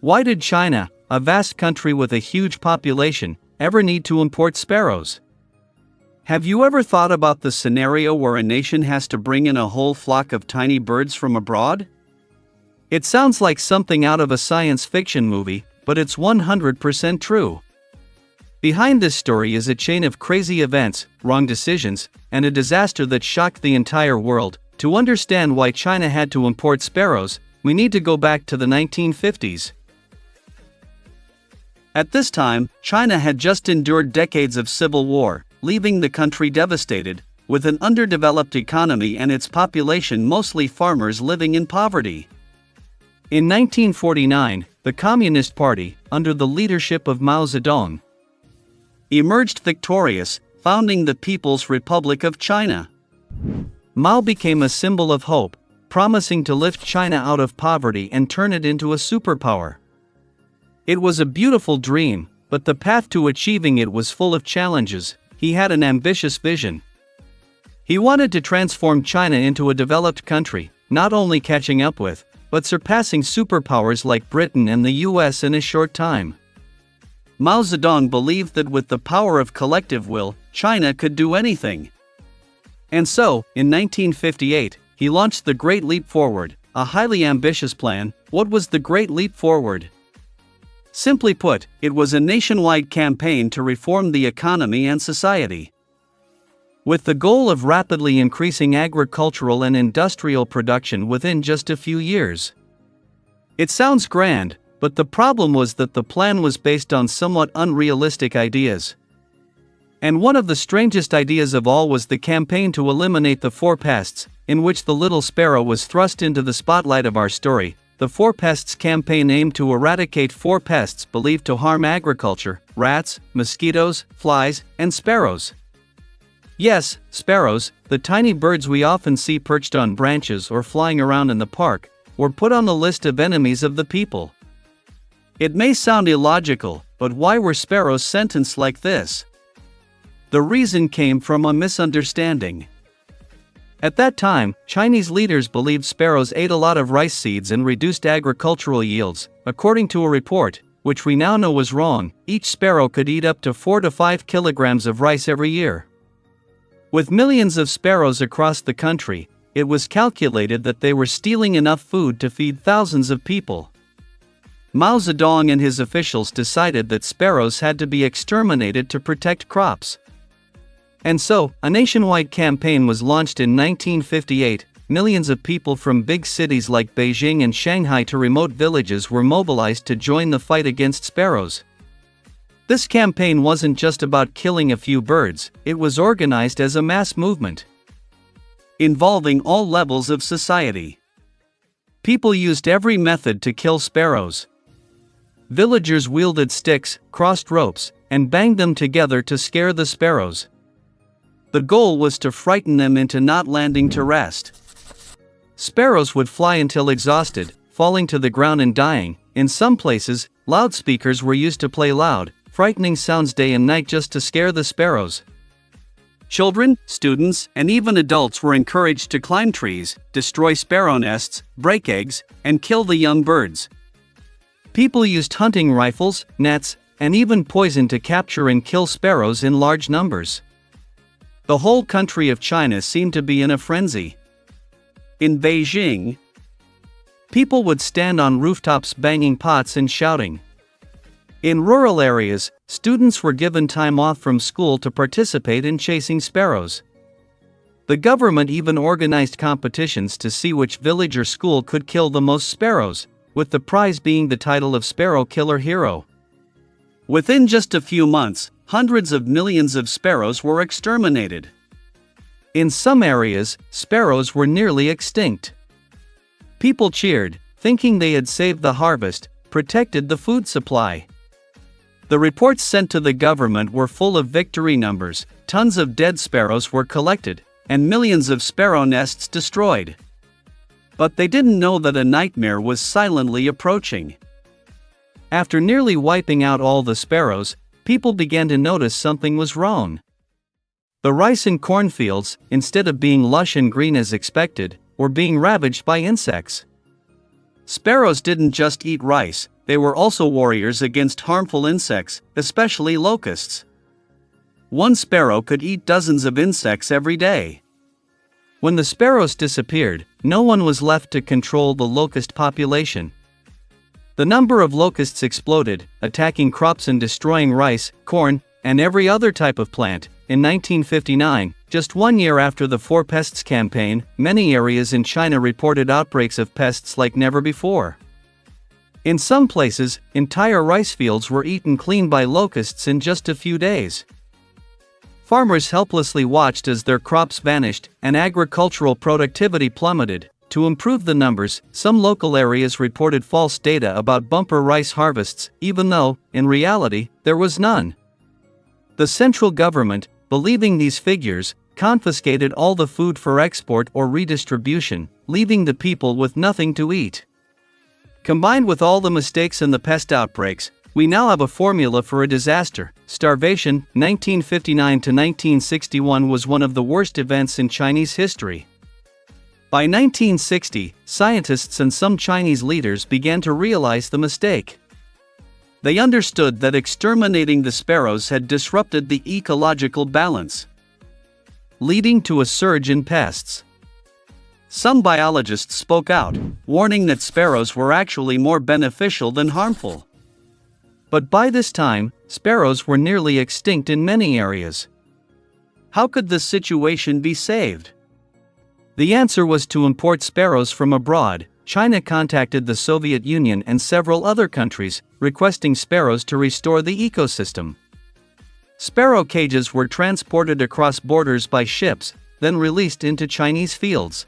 Why did China, a vast country with a huge population, ever need to import sparrows? Have you ever thought about the scenario where a nation has to bring in a whole flock of tiny birds from abroad? It sounds like something out of a science fiction movie, but it's 100% true. Behind this story is a chain of crazy events, wrong decisions, and a disaster that shocked the entire world. To understand why China had to import sparrows, we need to go back to the 1950s. At this time, China had just endured decades of civil war, leaving the country devastated, with an underdeveloped economy and its population mostly farmers living in poverty. In 1949, the Communist Party, under the leadership of Mao Zedong, emerged victorious, founding the People's Republic of China. Mao became a symbol of hope, promising to lift China out of poverty and turn it into a superpower. It was a beautiful dream, but the path to achieving it was full of challenges. He had an ambitious vision. He wanted to transform China into a developed country, not only catching up with, but surpassing superpowers like Britain and the US in a short time. Mao Zedong believed that with the power of collective will, China could do anything. And so, in 1958, he launched the Great Leap Forward, a highly ambitious plan. What was the Great Leap Forward? Simply put, it was a nationwide campaign to reform the economy and society, with the goal of rapidly increasing agricultural and industrial production within just a few years. It sounds grand, but the problem was that the plan was based on somewhat unrealistic ideas. And one of the strangest ideas of all was the campaign to eliminate the 4 pests, in which the little sparrow was thrust into the spotlight of our story. The 4 Pests campaign aimed to eradicate 4 pests believed to harm agriculture: rats, mosquitoes, flies, and sparrows. Yes, sparrows, the tiny birds we often see perched on branches or flying around in the park, were put on the list of enemies of the people. It may sound illogical, but why were sparrows sentenced like this? The reason came from a misunderstanding. At that time, Chinese leaders believed sparrows ate a lot of rice seeds and reduced agricultural yields. According to a report, which we now know was wrong, each sparrow could eat up to 4 to 5 kilograms of rice every year. With millions of sparrows across the country, it was calculated that they were stealing enough food to feed thousands of people. Mao Zedong and his officials decided that sparrows had to be exterminated to protect crops. And so, a nationwide campaign was launched in 1958. Millions of people from big cities like Beijing and Shanghai to remote villages were mobilized to join the fight against sparrows. This campaign wasn't just about killing a few birds, it was organized as a mass movement, involving all levels of society. People used every method to kill sparrows. Villagers wielded sticks, crossed ropes, and banged them together to scare the sparrows. The goal was to frighten them into not landing to rest. Sparrows would fly until exhausted, falling to the ground and dying. In some places, loudspeakers were used to play loud, frightening sounds day and night just to scare the sparrows. Children, students, and even adults were encouraged to climb trees, destroy sparrow nests, break eggs, and kill the young birds. People used hunting rifles, nets, and even poison to capture and kill sparrows in large numbers. The whole country of China seemed to be in a frenzy. In Beijing, people would stand on rooftops banging pots and shouting. In rural areas, students were given time off from school to participate in chasing sparrows. The government even organized competitions to see which village or school could kill the most sparrows, with the prize being the title of Sparrow Killer Hero. Within just a few months, hundreds of millions of sparrows were exterminated. In some areas, sparrows were nearly extinct. People cheered, thinking they had saved the harvest, protected the food supply. The reports sent to the government were full of victory numbers. Tons of dead sparrows were collected, and millions of sparrow nests destroyed. But they didn't know that a nightmare was silently approaching. After nearly wiping out all the sparrows, people began to notice something was wrong. The rice and cornfields, instead of being lush and green as expected, were being ravaged by insects. Sparrows didn't just eat rice, they were also warriors against harmful insects, especially locusts. One sparrow could eat dozens of insects every day. When the sparrows disappeared, no one was left to control the locust population. The number of locusts exploded, attacking crops and destroying rice, corn, and every other type of plant. In 1959, just 1 year after the Four Pests campaign, many areas in China reported outbreaks of pests like never before. In some places, entire rice fields were eaten clean by locusts in just a few days. Farmers helplessly watched as their crops vanished and agricultural productivity plummeted. To improve the numbers, some local areas reported false data about bumper rice harvests, even though, in reality, there was none. The central government, believing these figures, confiscated all the food for export or redistribution, leaving the people with nothing to eat. Combined with all the mistakes and the pest outbreaks, we now have a formula for a disaster. Starvation, 1959 to 1961, was one of the worst events in Chinese history. By 1960, scientists and some Chinese leaders began to realize the mistake. They understood that exterminating the sparrows had disrupted the ecological balance, leading to a surge in pests. Some biologists spoke out, warning that sparrows were actually more beneficial than harmful. But by this time, sparrows were nearly extinct in many areas. How could this situation be saved? The answer was to import sparrows from abroad. China contacted the Soviet Union and several other countries, requesting sparrows to restore the ecosystem. Sparrow cages were transported across borders by ships, then released into Chinese fields.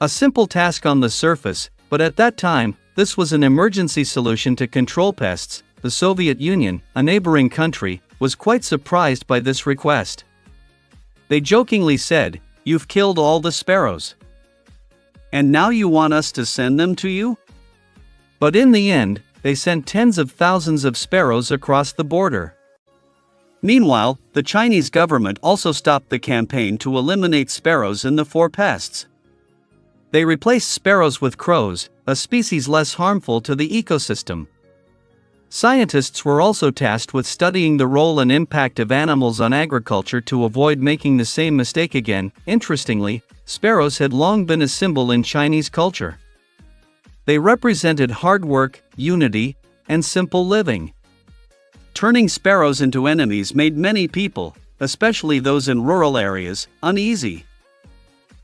A simple task on the surface, but at that time, this was an emergency solution to control pests. The Soviet Union, a neighboring country, was quite surprised by this request. They jokingly said, "You've killed all the sparrows. And now you want us to send them to you?" But in the end, they sent tens of thousands of sparrows across the border. Meanwhile, the Chinese government also stopped the campaign to eliminate sparrows in the Four Pests. They replaced sparrows with crows, a species less harmful to the ecosystem. Scientists were also tasked with studying the role and impact of animals on agriculture to avoid making the same mistake again. Interestingly, sparrows had long been a symbol in Chinese culture. They represented hard work, unity, and simple living. Turning sparrows into enemies made many people, especially those in rural areas, uneasy.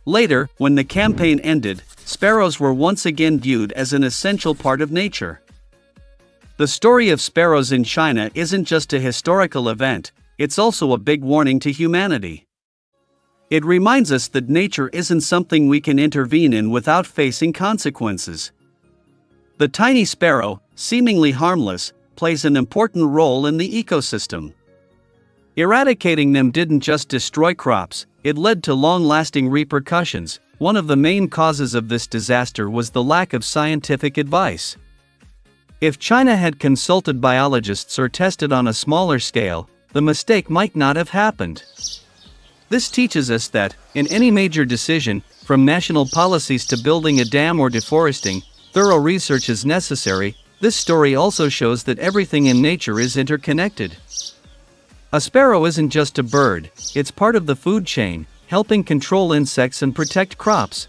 Later, when the campaign ended, sparrows were once again viewed as an essential part of nature. The story of sparrows in China isn't just a historical event, it's also a big warning to humanity. It reminds us that nature isn't something we can intervene in without facing consequences. The tiny sparrow, seemingly harmless, plays an important role in the ecosystem. Eradicating them didn't just destroy crops, it led to long-lasting repercussions. One of the main causes of this disaster was the lack of scientific advice. If China had consulted biologists or tested on a smaller scale, the mistake might not have happened. This teaches us that, in any major decision, from national policies to building a dam or deforesting, thorough research is necessary. This story also shows that everything in nature is interconnected. A sparrow isn't just a bird, it's part of the food chain, helping control insects and protect crops.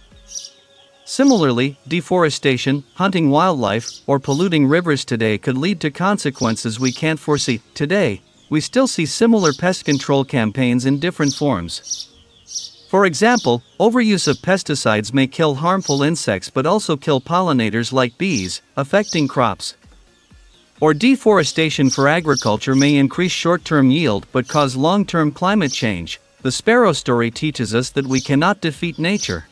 Similarly, deforestation, hunting wildlife, or polluting rivers today could lead to consequences we can't foresee. Today, we still see similar pest control campaigns in different forms. For example, overuse of pesticides may kill harmful insects but also kill pollinators like bees, affecting crops. Or deforestation for agriculture may increase short-term yield but cause long-term climate change. The sparrow story teaches us that we cannot defeat nature.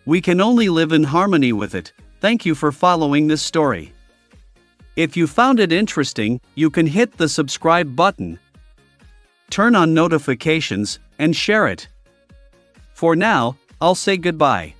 We can only live in harmony with it. Thank you for following this story. If you found it interesting, you can hit the subscribe button, turn on notifications, and share it. For now, I'll say goodbye.